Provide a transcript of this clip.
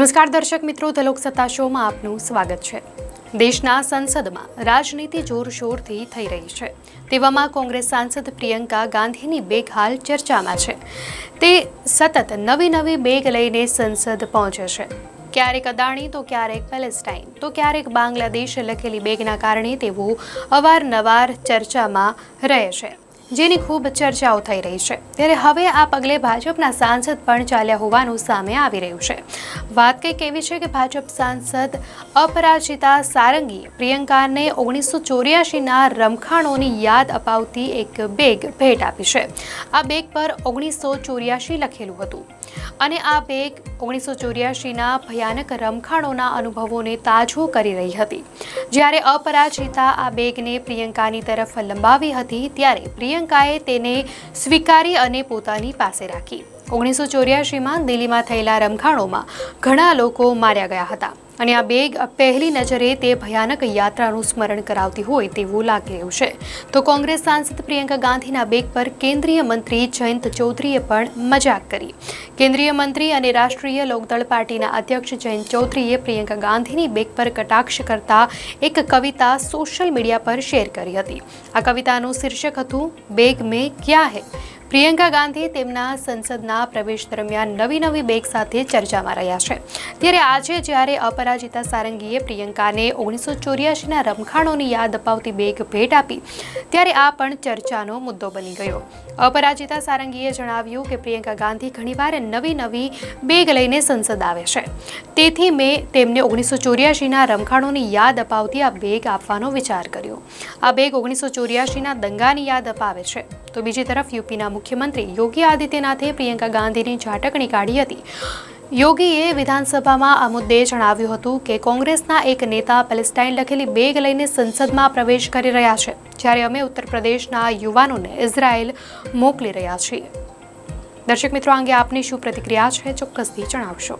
નમસ્કાર દર્શક મિત્રો, ધ લોકસત્તા શોમાં આપનું સ્વાગત છે। દેશના સંસદમાં રાજનીતિ જોરશોરથી થઈ રહી છે। તેવામાં કોંગ્રેસ સાંસદ પ્રિયંકા ગાંધીની બેગ હાલ ચર્ચામાં છે। તે સતત નવી બેગ લઈને સંસદ પહોંચે છે। ક્યારેક અદાણી તો ક્યારેક પેલેસ્ટાઇન તો ક્યારેક બાંગ્લાદેશ લખેલી બેગના કારણે તેઓ અવારનવાર ચર્ચામાં રહે છે, જેની ખૂબ ચર્ચાઓ થઈ રહી છે। ત્યારે હવે આ પગલે ભાજપના સાંસદ પણ ચાલ્યા હોવાનું સામે આવી રહ્યું છે। વાત કંઈક એવી છે કે ભાજપ સાંસદ અપરાજિતા સારંગીએ પ્રિયંકાને 1984ના રમખાણોની યાદ અપાવતી એક બેગ ભેટ આપી છે। આ બેગ પર 1984 લખેલું હતું અને આ બેગ 1984ના ભયાનક રમખાણોના અનુભવોને તાજો કરી રહી હતી। જ્યારે અપરાજિતા આ બેગને પ્રિયંકાની તરફ લંબાવી હતી ત્યારે પ્રિયંકાએ તેને સ્વીકારી અને પોતાની પાસે રાખી। 1984માં દિલ્હીમાં થયેલા રમખાણોમાં ઘણા લોકો માર્યા ગયા હતા અને આ બેગ પહેલી નજરે તે ભયાનક યાત્રાનું સ્મરણ કરાવતી હોય તેવું લાગી રહ્યું છે। તો કોંગ્રેસ સાંસદ પ્રિયંકા ગાંધીના બેગ પર કેન્દ્રીય મંત્રી જયંત ચૌધરીએ પણ મજાક કરી। કેન્દ્રીય મંત્રી અને રાષ્ટ્રીય લોકદળ પાર્ટીના અધ્યક્ષ જયંત ચૌધરીએ પ્રિયંકા ગાંધીની બેગ પર કટાક્ષ કરતા એક કવિતા સોશિયલ મીડિયા પર શેર કરી હતી। આ કવિતાનું શીર્ષક હતું બેગ મેં ક્યા હૈ। પ્રિયંકા ગાંધી તેમના સંસદના પ્રવેશ દરમિયાન નવી બેગ સાથે ચર્ચામાં રહ્યા છે। ત્યારે આજે જ્યારે અપરાજિતા સારંગીએ પ્રિયંકાને 1984ના રમખાણોની યાદ અપાવતી બેગ ભેટ આપી ત્યારે આ પણ ચર્ચાનો મુદ્દો બની ગયો। અપરાજિતા સારંગીએ જણાવ્યું કે પ્રિયંકા ગાંધી ઘણીવાર નવી બેગ લઈને સંસદ આવે છે, તેથી મેં તેમને 1984ના રમખાણોની યાદ અપાવતી આ બેગ આપવાનો વિચાર કર્યો। આ બેગ 1984ના દંગાની યાદ અપાવે છે। તો બીજી તરફ યુપીના મુખ્યમંત્રી યોગી આદિત્યનાથે પ્રિયંકા ગાંધીની ઝાટકણી કાઢી હતી। યોગીએ વિધાનસભામાં આ મુદ્દે જણાવ્યું હતું કે કોંગ્રેસના એક નેતા પેલેસ્ટાઇન લખેલી બેગ લઈને સંસદમાં પ્રવેશ કરી રહ્યા છે, જ્યારે અમે ઉત્તર પ્રદેશના યુવાનોને ઇઝરાયલ મોકલી રહ્યા છીએ। દર્શક મિત્રો, આ અંગે આપની શું પ્રતિક્રિયા છે, ચોક્કસથી જણાવશો।